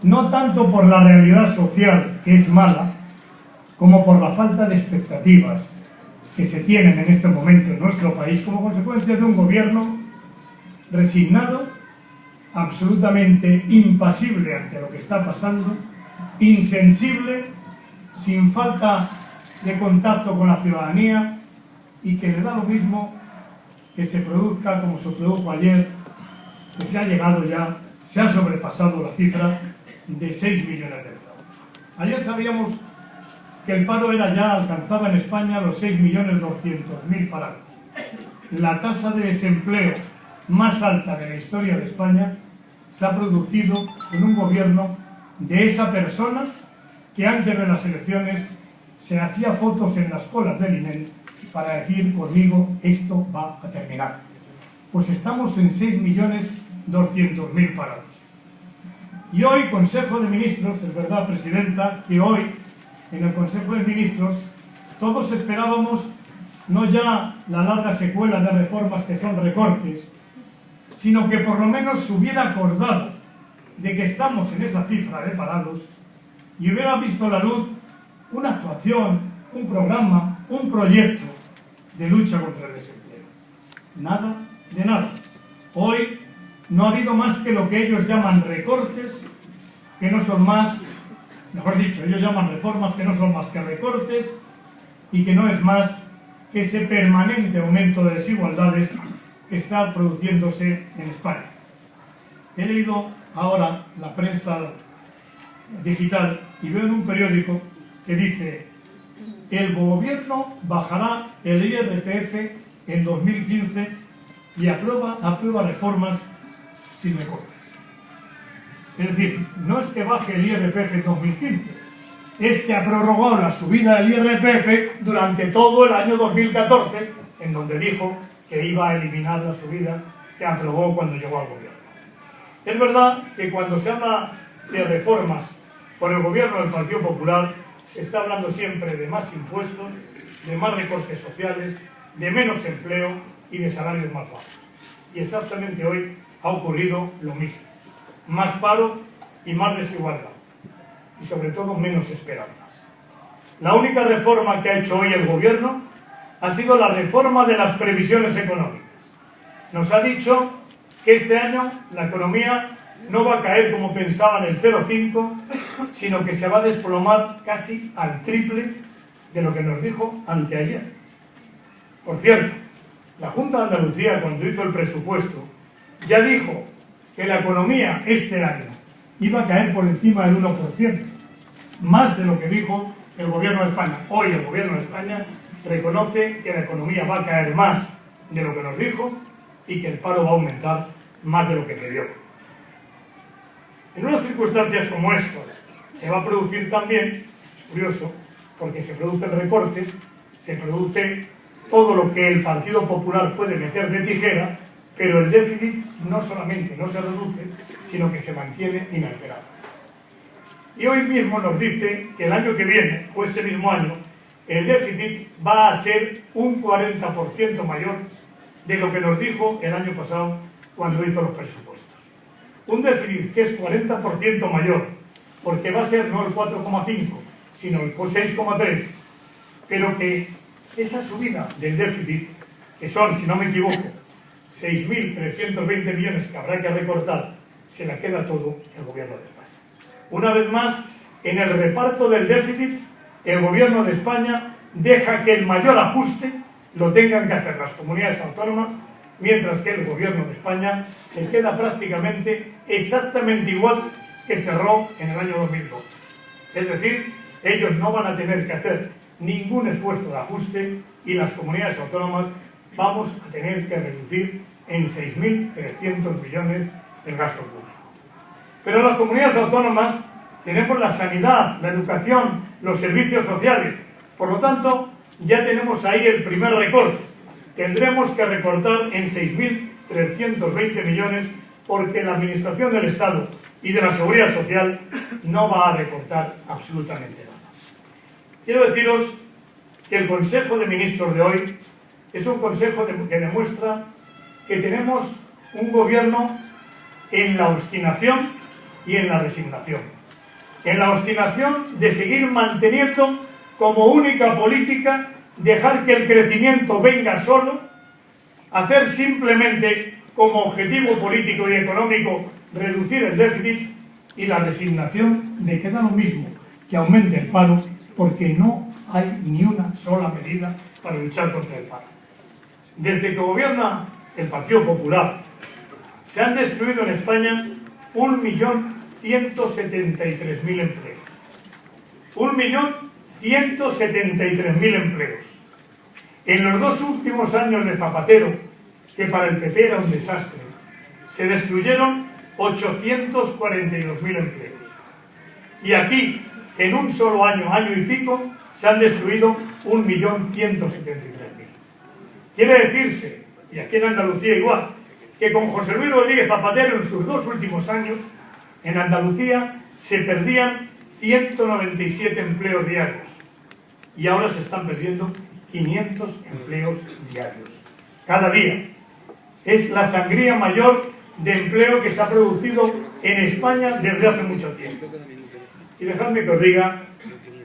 no tanto por la realidad social, que es mala, como por la falta de expectativas que se tienen en este momento en nuestro país como consecuencia de un gobierno resignado, absolutamente impasible ante lo que está pasando, insensible, sin falta de contacto con la ciudadanía y que le da lo mismo que se produzca como se produjo ayer, que se ha llegado ya, se ha sobrepasado la cifra de 6 millones de parados. Ayer sabíamos que el paro alcanzaba en España los 6.200.000 parados. La tasa de desempleo más alta de la historia de España se ha producido con un gobierno de esa persona que antes de las elecciones se hacía fotos en las colas del INEM para decir: conmigo esto va a terminar. Pues estamos en 6.200.000 parados. Y hoy, Consejo de Ministros, es verdad, Presidenta, que hoy, en el Consejo de Ministros, todos esperábamos no ya la larga secuela de reformas que son recortes, sino que por lo menos se hubiera acordado de que estamos en esa cifra de parados y hubiera visto la luz una actuación, un programa, un proyecto de lucha contra el desempleo. Nada de nada. Hoy no ha habido más que lo que ellos llaman recortes, que no son más, mejor dicho, ellos llaman reformas que no son más que recortes y que no es más que ese permanente aumento de desigualdades que está produciéndose en España. He leído ahora la prensa digital y veo en un periódico que dice: el gobierno bajará el IRPF en 2015 y aprueba reformas sin recortes. Es decir, no es que baje el IRPF en 2015, es que ha prorrogado la subida del IRPF durante todo el año 2014, en donde dijo que iba a eliminar la subida que aprobó cuando llegó al gobierno. Es verdad que cuando se habla de reformas por el gobierno del Partido Popular, se está hablando siempre de más impuestos, de más recortes sociales, de menos empleo y de salarios más bajos. Y exactamente hoy ha ocurrido lo mismo. Más paro y más desigualdad. Y sobre todo menos esperanzas. La única reforma que ha hecho hoy el gobierno ha sido la reforma de las previsiones económicas. Nos ha dicho que este año la economía no va a caer como pensaban el 0,5, sino que se va a desplomar casi al triple de lo que nos dijo anteayer. Por cierto, la Junta de Andalucía, cuando hizo el presupuesto, ya dijo que la economía este año iba a caer por encima del 1%, más de lo que dijo el Gobierno de España. Hoy el Gobierno de España reconoce que la economía va a caer más de lo que nos dijo y que el paro va a aumentar más de lo que previó. En unas circunstancias como estas se va a producir también, es curioso, porque se producen recortes, se produce todo lo que el Partido Popular puede meter de tijera, pero el déficit no solamente no se reduce, sino que se mantiene inalterado. Y hoy mismo nos dice que el año que viene, o este mismo año, el déficit va a ser un 40% mayor de lo que nos dijo el año pasado cuando hizo los presupuestos. Un déficit que es 40% mayor, porque va a ser no el 4,5, sino el 6,3, pero que esa subida del déficit, que son, si no me equivoco, 6.320 millones que habrá que recortar, se la queda todo el Gobierno de España. Una vez más, en el reparto del déficit, el Gobierno de España deja que el mayor ajuste lo tengan que hacer las comunidades autónomas, mientras que el Gobierno de España se queda prácticamente exactamente igual que cerró en el año 2012. Es decir, ellos no van a tener que hacer ningún esfuerzo de ajuste y las comunidades autónomas vamos a tener que reducir en 6.300 millones el gasto público. Pero las comunidades autónomas tenemos la sanidad, la educación, los servicios sociales. Por lo tanto, ya tenemos ahí el primer recorte. Tendremos que recortar en 6.320 millones porque la Administración del Estado y de la Seguridad Social no va a recortar absolutamente nada. Quiero deciros que el Consejo de Ministros de hoy es un consejo que demuestra que tenemos un gobierno en la obstinación y en la resignación. En la obstinación de seguir manteniendo como única política dejar que el crecimiento venga solo, hacer simplemente como objetivo político y económico reducir el déficit, y la resignación de que da lo mismo que aumente el paro, porque no hay ni una sola medida para luchar contra el paro. Desde que gobierna el Partido Popular, se han destruido en España 1.173.000 empleos. 1.173.000 empleos. En los 2 últimos años de Zapatero, que para el PP era un desastre, se destruyeron 842.000 empleos. Y aquí, en un solo año, año y pico, se han destruido 1.173.000. Quiere decirse, y aquí en Andalucía igual, que con José Luis Rodríguez Zapatero en sus 2 últimos años, en Andalucía se perdían 197 empleos diarios. Y ahora se están perdiendo 500 empleos diarios. Cada día. Es la sangría mayor de empleo que se ha producido en España desde hace mucho tiempo. Y dejadme que os diga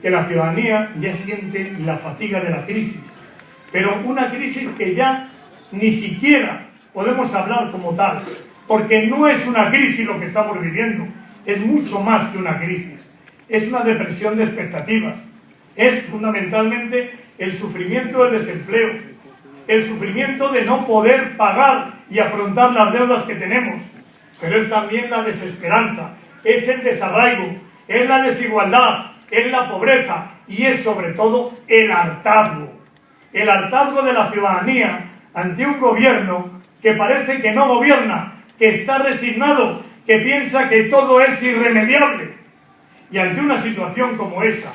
que la ciudadanía ya siente la fatiga de la crisis, pero una crisis que ya ni siquiera podemos hablar como tal, porque no es una crisis lo que estamos viviendo, es mucho más que una crisis, es una depresión de expectativas, es fundamentalmente el sufrimiento del desempleo, el sufrimiento de no poder pagar y afrontar las deudas que tenemos, pero es también la desesperanza, es el desarraigo, es la desigualdad, es la pobreza y es sobre todo el hartazgo de la ciudadanía ante un gobierno que parece que no gobierna, que está resignado, que piensa que todo es irremediable. Y ante una situación como esa,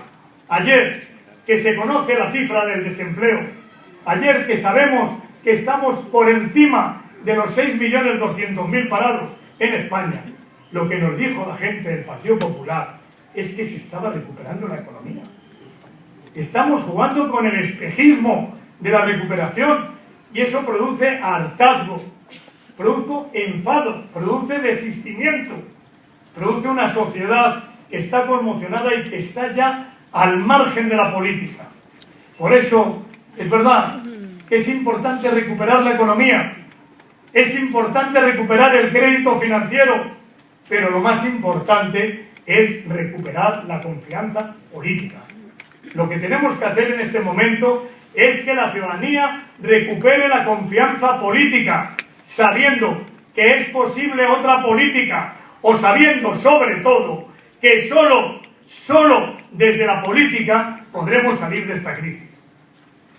ayer que se conoce la cifra del desempleo, ayer que sabemos que estamos por encima de los 6.200.000 parados en España, lo que nos dijo la gente del Partido Popular es que se estaba recuperando la economía. Estamos jugando con el espejismo de la recuperación y eso produce hartazgo, produce enfado, produce desistimiento, produce una sociedad que está conmocionada y que está ya al margen de la política. Por eso, es verdad que es importante recuperar la economía, es importante recuperar el crédito financiero, pero lo más importante es recuperar la confianza política. Lo que tenemos que hacer en este momento es que la ciudadanía recupere la confianza política, sabiendo que es posible otra política, o sabiendo sobre todo que solo desde la política podremos salir de esta crisis.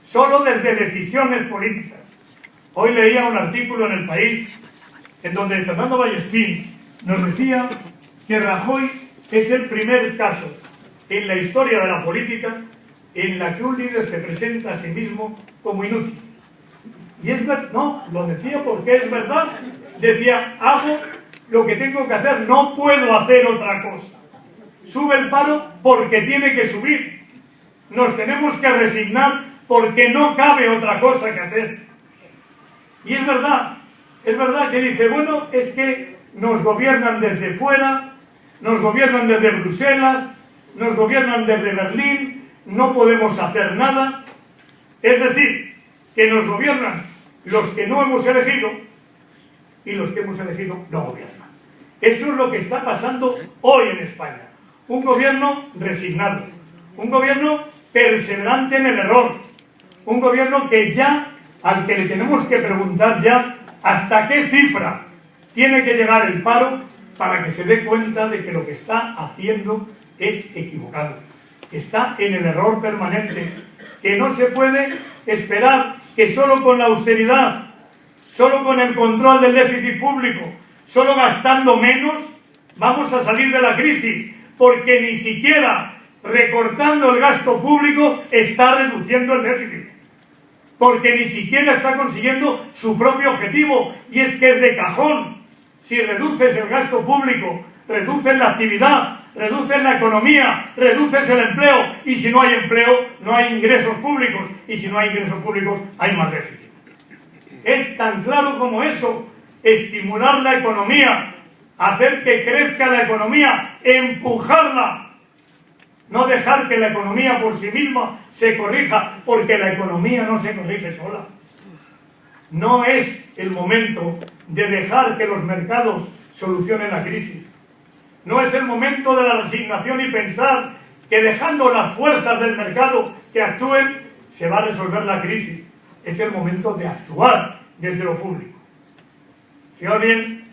Solo desde decisiones políticas. Hoy leía un artículo en El País en donde Fernando Vallespín nos decía que Rajoy es el primer caso en la historia de la política en la que un líder se presenta a sí mismo como inútil. Y es verdad, no, lo decía porque es verdad. Decía, hago lo que tengo que hacer, no puedo hacer otra cosa. Sube el paro porque tiene que subir. Nos tenemos que resignar porque no cabe otra cosa que hacer. Y es verdad que dice, bueno, es que nos gobiernan desde fuera, nos gobiernan desde Bruselas, nos gobiernan desde Berlín, no podemos hacer nada. Es decir, que nos gobiernan los que no hemos elegido y los que hemos elegido no gobiernan. Eso es lo que está pasando hoy en España. Un gobierno resignado, un gobierno perseverante en el error, un gobierno que ya, al que le tenemos que preguntar ya hasta qué cifra tiene que llegar el paro para que se dé cuenta de que lo que está haciendo es equivocado, está en el error permanente, que no se puede esperar que solo con la austeridad, solo con el control del déficit público, solo gastando menos, vamos a salir de la crisis, porque ni siquiera recortando el gasto público está reduciendo el déficit, porque ni siquiera está consiguiendo su propio objetivo, y es que es de cajón. Si reduces el gasto público, reduces la actividad, reduces la economía, reduces el empleo, y si no hay empleo, no hay ingresos públicos, y si no hay ingresos públicos, hay más déficit. Es tan claro como eso. Estimular la economía, hacer que crezca la economía, empujarla, no dejar que la economía por sí misma se corrija, porque la economía no se corrige sola. No es el momento de dejar que los mercados solucionen la crisis. No es el momento de la resignación y pensar que dejando las fuerzas del mercado que actúen se va a resolver la crisis. Es el momento de actuar desde lo público. Fijaos bien,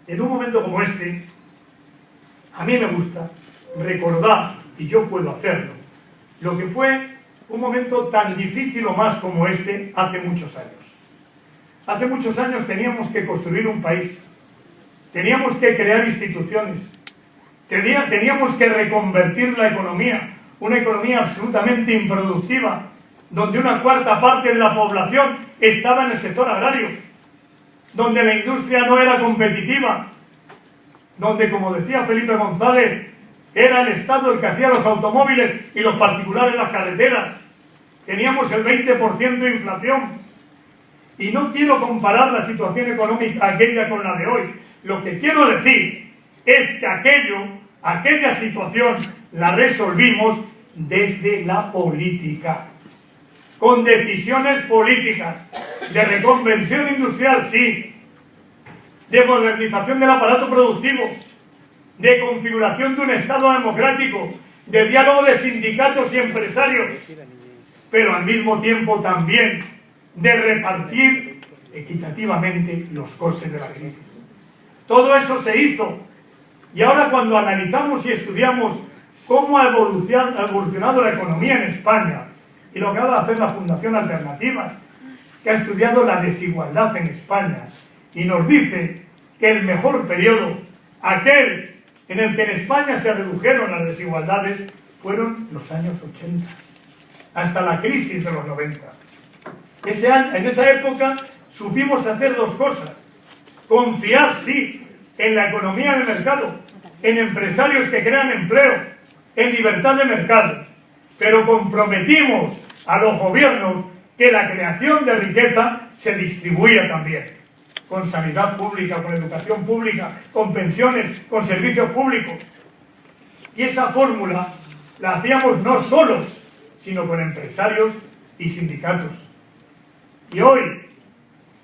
en un momento como este, a mí me gusta recordar, y yo puedo hacerlo, lo que fue un momento tan difícil o más como este hace muchos años. Hace muchos años teníamos que construir un país, teníamos que crear instituciones, teníamos que reconvertir la economía, una economía absolutamente improductiva, donde una cuarta parte de la población estaba en el sector agrario, donde la industria no era competitiva, donde, como decía Felipe González, era el Estado el que hacía los automóviles y los particulares las carreteras. Teníamos el 20% de inflación. Y no quiero comparar la situación económica aquella con la de hoy. Lo que quiero decir es que aquella situación la resolvimos desde la política, con decisiones políticas, de reconversión industrial, sí, de modernización del aparato productivo, de configuración de un Estado democrático, de diálogo de sindicatos y empresarios, pero al mismo tiempo también de repartir equitativamente los costes de la crisis. Todo eso se hizo, y ahora cuando analizamos y estudiamos cómo ha evolucionado la economía en España, y lo que acaba de hacer la Fundación Alternativas, que ha estudiado la desigualdad en España, y nos dice que el mejor periodo, aquel en el que en España se redujeron las desigualdades, fueron los años 80, hasta la crisis de los 90. En esa época supimos hacer dos cosas: confiar, sí, en la economía de mercado, en empresarios que crean empleo, en libertad de mercado, pero comprometimos a los gobiernos que la creación de riqueza se distribuía también, con sanidad pública, con educación pública, con pensiones, con servicios públicos. Y esa fórmula la hacíamos no solos, sino con empresarios y sindicatos. Y hoy,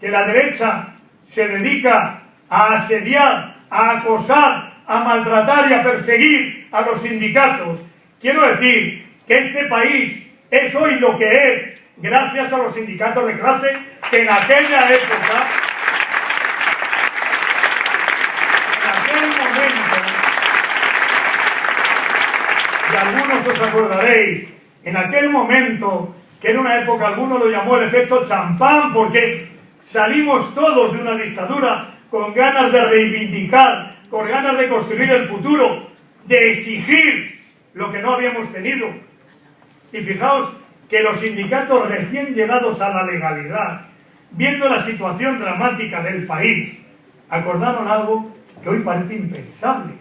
que la derecha se dedica a asediar, a acosar, a maltratar y a perseguir a los sindicatos, quiero decir que este país es hoy lo que es gracias a los sindicatos de clase que en aquella época, y algunos os acordaréis, en aquel momento, que en una época alguno lo llamó el efecto champán, porque salimos todos de una dictadura con ganas de reivindicar, con ganas de construir el futuro, de exigir lo que no habíamos tenido. Y fijaos que los sindicatos recién llegados a la legalidad, viendo la situación dramática del país, acordaron algo que hoy parece impensable.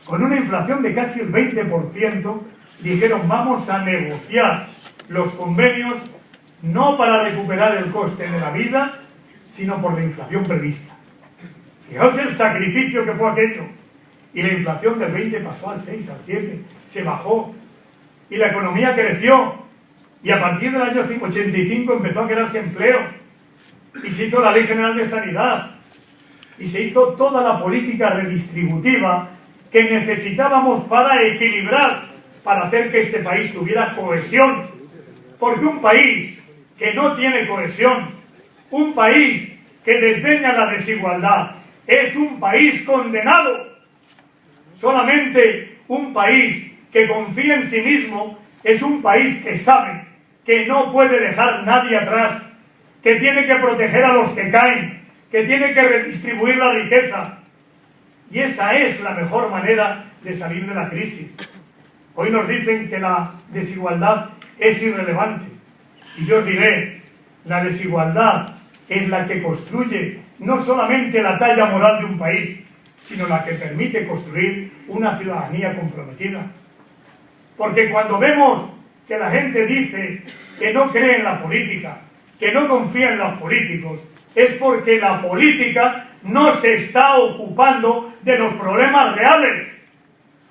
Con una inflación de casi el 20%, dijeron: vamos a negociar los convenios no para recuperar el coste de la vida, sino por la inflación prevista. Fijaos el sacrificio que fue aquello. Y la inflación del 20 pasó al 6, al 7, se bajó. Y la economía creció. Y a partir del año 85 empezó a crearse empleo. Y se hizo la Ley General de Sanidad. Y se hizo toda la política redistributiva que necesitábamos para equilibrar, para hacer que este país tuviera cohesión. Porque un país que no tiene cohesión, un país que desdeña la desigualdad, es un país condenado. Solamente un país que confía en sí mismo es un país que sabe que no puede dejar nadie atrás, que tiene que proteger a los que caen, que tiene que redistribuir la riqueza. Y esa es la mejor manera de salir de la crisis. Hoy nos dicen que la desigualdad es irrelevante. Y yo os diré, la desigualdad es la que construye no solamente la talla moral de un país, sino la que permite construir una ciudadanía comprometida. Porque cuando vemos que la gente dice que no cree en la política, que no confía en los políticos, es porque la política no se está ocupando de los problemas reales,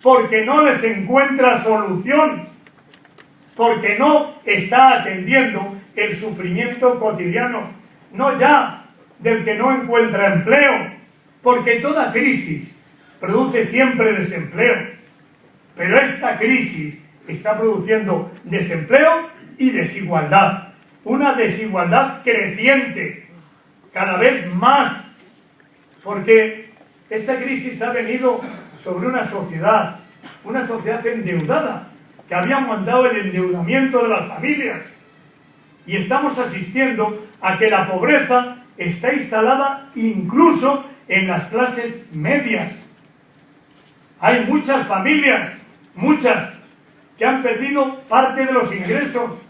porque no les encuentra solución, porque no está atendiendo el sufrimiento cotidiano, no ya del que no encuentra empleo, porque toda crisis produce siempre desempleo, pero esta crisis está produciendo desempleo y desigualdad, una desigualdad creciente, cada vez más, porque esta crisis ha venido sobre una sociedad endeudada, que había mandado el endeudamiento de las familias, y estamos asistiendo a que la pobreza está instalada incluso en las clases medias. Hay muchas familias, que han perdido parte de los ingresos,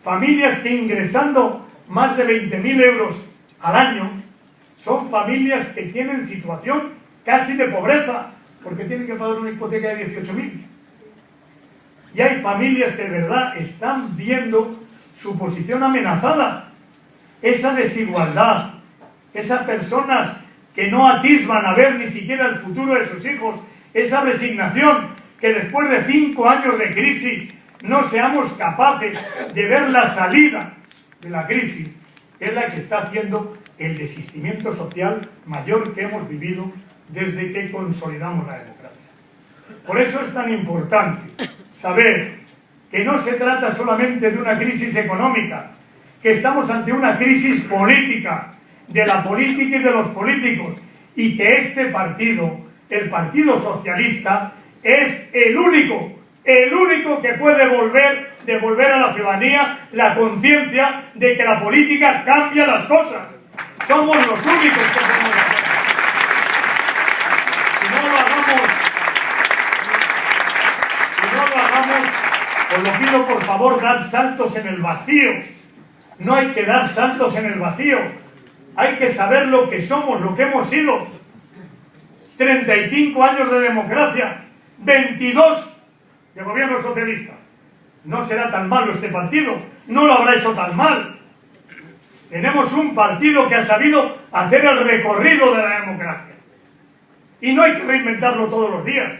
familias que ingresando más de 20.000 euros al año, son familias que tienen situación casi de pobreza, porque tienen que pagar una hipoteca de 18.000. Y hay familias que de verdad están viendo su posición amenazada. Esa desigualdad, esas personas que no atisban a ver ni siquiera el futuro de sus hijos, esa resignación, que después de 5 años de crisis no seamos capaces de ver la salida de la crisis, es la que está haciendo el desistimiento social mayor que hemos vivido desde que consolidamos la democracia. Por eso es tan importante saber que no se trata solamente de una crisis económica, que estamos ante una crisis política, de la política y de los políticos, y que este partido, el Partido Socialista, es el único que puede devolver a la ciudadanía la conciencia de que la política cambia las cosas. Somos los únicos que podemos hacer. Si no lo hagamos, os lo pido por favor, dar saltos en el vacío. No hay que dar saltos en el vacío. Hay que saber lo que somos, lo que hemos sido. 35 años de democracia, 22 de gobierno socialista. No será tan malo este partido, no lo habrá hecho tan mal. Tenemos un partido que ha sabido hacer el recorrido de la democracia. Y no hay que reinventarlo todos los días.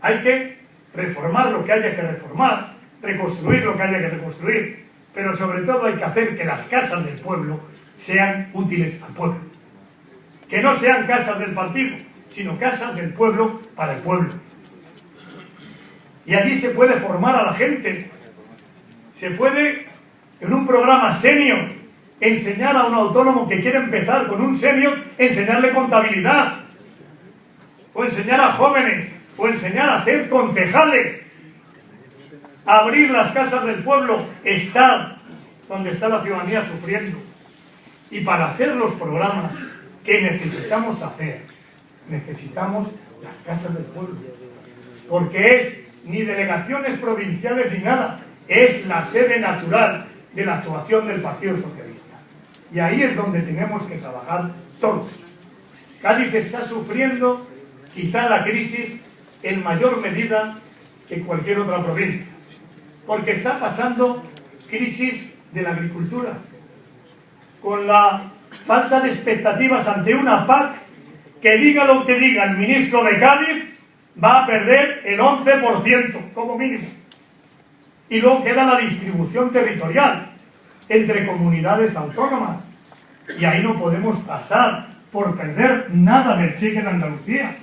Hay que reformar lo que haya que reformar, reconstruir lo que haya que reconstruir, pero sobre todo hay que hacer que las casas del pueblo sean útiles al pueblo. Que no sean casas del partido, sino casas del pueblo para el pueblo. Y allí se puede formar a la gente. Se puede, en un programa senior, enseñar a un autónomo que quiere empezar con un senior, enseñarle contabilidad, o enseñar a jóvenes, o enseñar a hacer concejales, abrir las casas del pueblo, estar donde está la ciudadanía sufriendo. Y para hacer los programas que necesitamos hacer, necesitamos las casas del pueblo, porque es ni delegaciones provinciales ni nada, es la sede natural de la actuación del Partido Socialista. Y ahí es donde tenemos que trabajar todos. Cádiz está sufriendo quizá la crisis en mayor medida que cualquier otra provincia, porque está pasando crisis de la agricultura, con la falta de expectativas ante una PAC que diga lo que diga el ministro de Cádiz, va a perder el 11% como mínimo. Y luego queda la distribución territorial entre comunidades autónomas. Y ahí no podemos pasar por perder nada del cheque en Andalucía.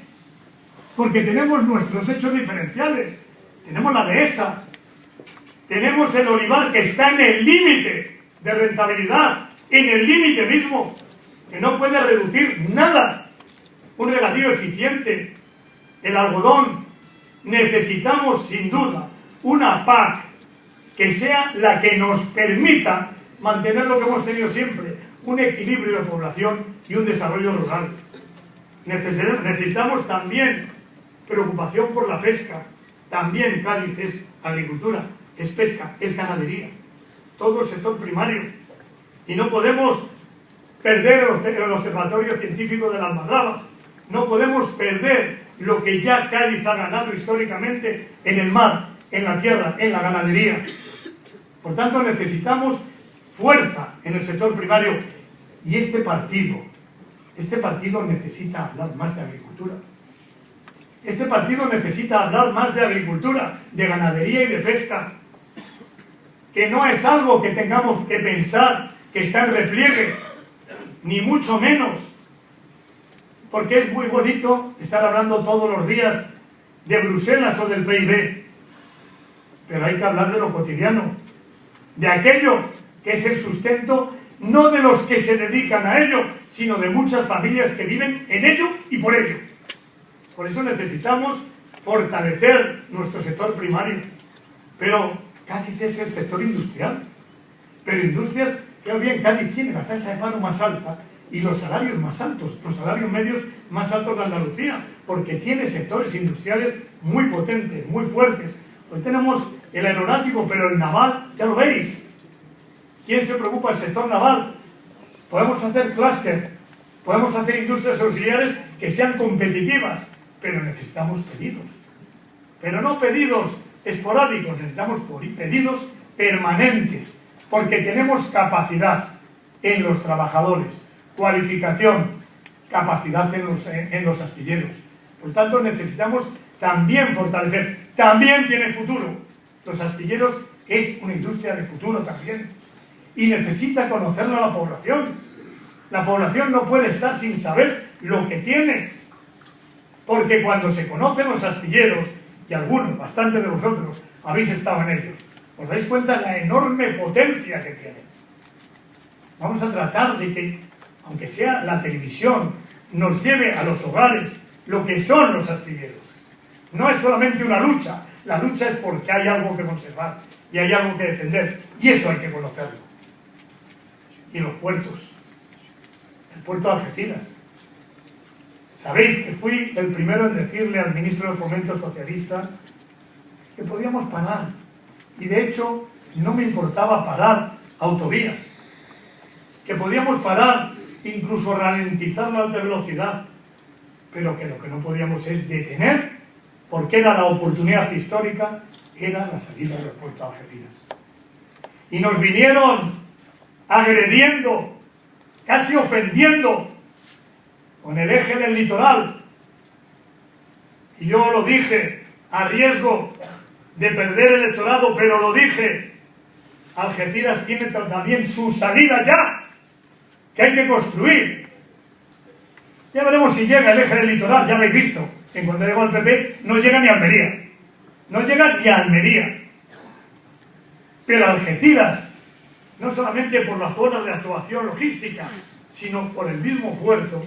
Porque tenemos nuestros hechos diferenciales. Tenemos la dehesa. Tenemos el olivar que está en el límite de rentabilidad, en el límite mismo, que no puede reducir nada. Un regadío eficiente. El algodón. Necesitamos sin duda una PAC que sea la que nos permita mantener lo que hemos tenido siempre, un equilibrio de población y un desarrollo rural. Necesitamos también preocupación por la pesca. También Cádiz es agricultura, es pesca, es ganadería. Todo el sector primario. Y no podemos perder el observatorio científico de la Almadraba. No podemos perder lo que ya Cádiz ha ganado históricamente en el mar, en la tierra, en la ganadería. Por tanto, necesitamos fuerza en el sector primario. Y este partido Este partido necesita hablar más de agricultura. Este partido necesita hablar más de agricultura, de ganadería y de pesca. Que no es algo que tengamos que pensar que está en repliegue, ni mucho menos. Porque es muy bonito estar hablando todos los días de Bruselas o del PIB. Pero hay que hablar de lo cotidiano, de aquello que es el sustento, no de los que se dedican a ello, sino de muchas familias que viven en ello y por ello. Por eso necesitamos fortalecer nuestro sector primario. Pero Cádiz es el sector industrial. Pero industrias, creo bien, Cádiz tiene la tasa de paro más alta y los salarios más altos, los salarios medios más altos de Andalucía, porque tiene sectores industriales muy potentes, muy fuertes. Hoy tenemos el aeronáutico, pero el naval, ya lo veis. ¿Quién se preocupa del sector naval? Podemos hacer clúster, podemos hacer industrias auxiliares que sean competitivas, pero necesitamos pedidos. Pero no pedidos esporádicos, necesitamos pedidos permanentes, porque tenemos capacidad en los trabajadores, cualificación, capacidad en los astilleros. Por tanto, necesitamos también fortalecer. También tiene futuro. Los astilleros es una industria de futuro también. Y necesita conocerla la población. La población no puede estar sin saber lo que tiene. Porque cuando se conocen los astilleros, y algunos, bastantes de vosotros, habéis estado en ellos, os dais cuenta de la enorme potencia que tienen. Vamos a tratar de que, aunque sea la televisión, nos lleve a los hogares lo que son los astilleros. No es solamente una lucha, la lucha es porque hay algo que conservar y hay algo que defender, y eso hay que conocerlo. Y los puertos, el puerto de Algeciras. Sabéis que fui el primero en decirle al ministro de Fomento socialista que podíamos parar, y de hecho no me importaba parar autovías, que podíamos parar, incluso ralentizar la alta velocidad, pero que lo que no podíamos es detener, porque era la oportunidad histórica, era la salida del puerto de Algeciras. Y nos vinieron agrediendo, casi ofendiendo, con el eje del litoral. Y yo lo dije, a riesgo de perder el electorado, pero lo dije, Algeciras tiene también su salida ya, que hay que construir. Ya veremos si llega el eje del litoral, ya lo habéis visto. En cuanto llegó al PP, no llega ni a Almería. No llega ni a Almería. Pero Algeciras, no solamente por la zona de actuación logística, sino por el mismo puerto,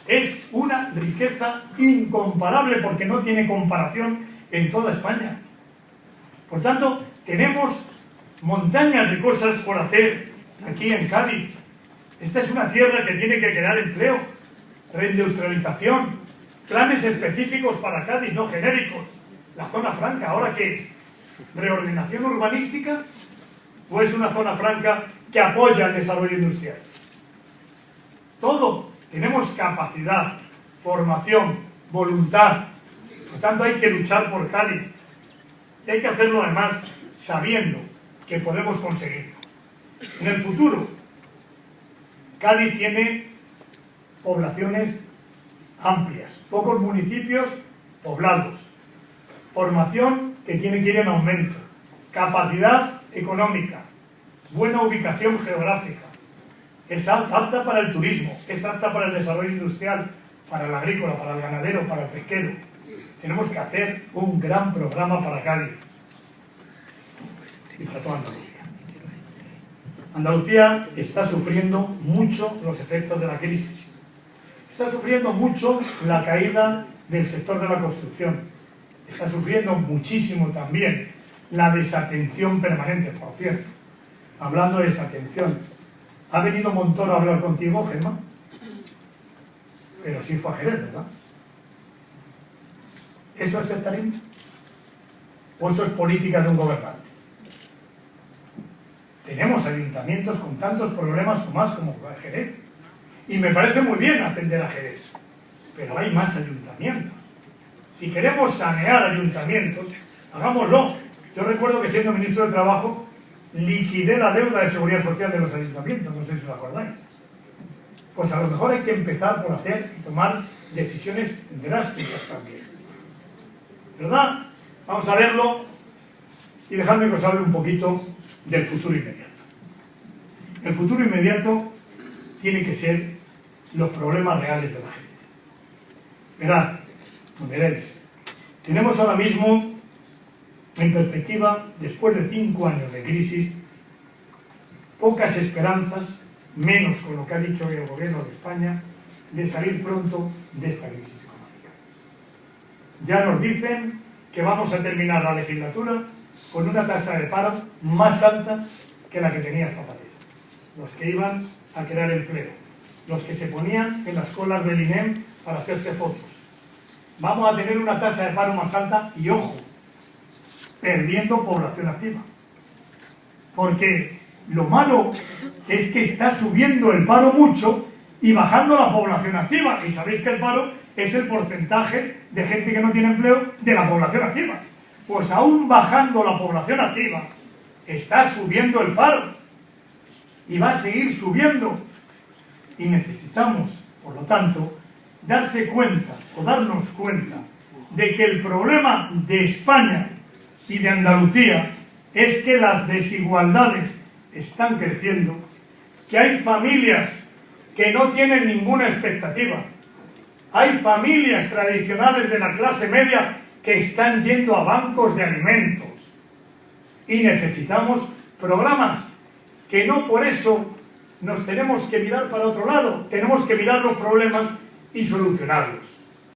es una riqueza incomparable porque no tiene comparación en toda España. Por tanto, tenemos montañas de cosas por hacer aquí en Cádiz. Esta es una tierra que tiene que crear empleo, reindustrialización, planes específicos para Cádiz, no genéricos. La zona franca, ¿ahora qué es? ¿Reordenación urbanística o es una zona franca que apoya el desarrollo industrial? Todo. Tenemos capacidad, formación, voluntad. Por tanto, hay que luchar por Cádiz. Y hay que hacerlo además sabiendo que podemos conseguirlo. En el futuro, Cádiz tiene poblaciones amplias, pocos municipios poblados, formación que tiene que ir en aumento, capacidad económica, buena ubicación geográfica, es apta para el turismo, es apta para el desarrollo industrial, para el agrícola, para el ganadero, para el pesquero. Tenemos que hacer un gran programa para Cádiz y para toda Andalucía. Andalucía está sufriendo mucho los efectos de la crisis. Está sufriendo mucho la caída del sector de la construcción. Está sufriendo muchísimo también la desatención permanente, por cierto. Hablando de desatención, ¿ha venido Montoro a hablar contigo, Gemma? Pero sí fue a Jerez, ¿verdad? ¿Eso es sectarismo? ¿O eso es política de un gobernante? Tenemos ayuntamientos con tantos problemas o más como Jerez. Y me parece muy bien atender a Jerez. Pero hay más ayuntamientos. Si queremos sanear ayuntamientos, hagámoslo. Yo recuerdo que siendo ministro de Trabajo, liquidé la deuda de seguridad social de los ayuntamientos. No sé si os acordáis. pues a lo mejor hay que empezar por hacer y tomar decisiones drásticas también. ¿Verdad? Vamos a verlo y dejadme que os hable un poquito del futuro inmediato. El futuro inmediato tiene que ser los problemas reales de la gente. Verad, veréis, tenemos ahora mismo en perspectiva, después de 5 años de crisis, pocas esperanzas, menos con lo que ha dicho el gobierno de España, de salir pronto de esta crisis económica. Ya nos dicen que vamos a terminar la legislatura con una tasa de paro más alta que la que tenía Zapatero. Los que iban a crear empleo, los que se ponían en las colas del INEM para hacerse fotos. Vamos a tener una tasa de paro más alta y, ojo, perdiendo población activa. Porque lo malo es que está subiendo el paro mucho y bajando la población activa. Y sabéis que el paro es el porcentaje de gente que no tiene empleo de la población activa. Pues aún bajando la población activa, está subiendo el paro. Y va a seguir subiendo. Y necesitamos, por lo tanto, darse cuenta o darnos cuenta de que el problema de España y de Andalucía es que las desigualdades están creciendo, que hay familias que no tienen ninguna expectativa, hay familias tradicionales de la clase media que están yendo a bancos de alimentos y necesitamos programas que no por eso nos tenemos que mirar para otro lado, tenemos que mirar los problemas y solucionarlos.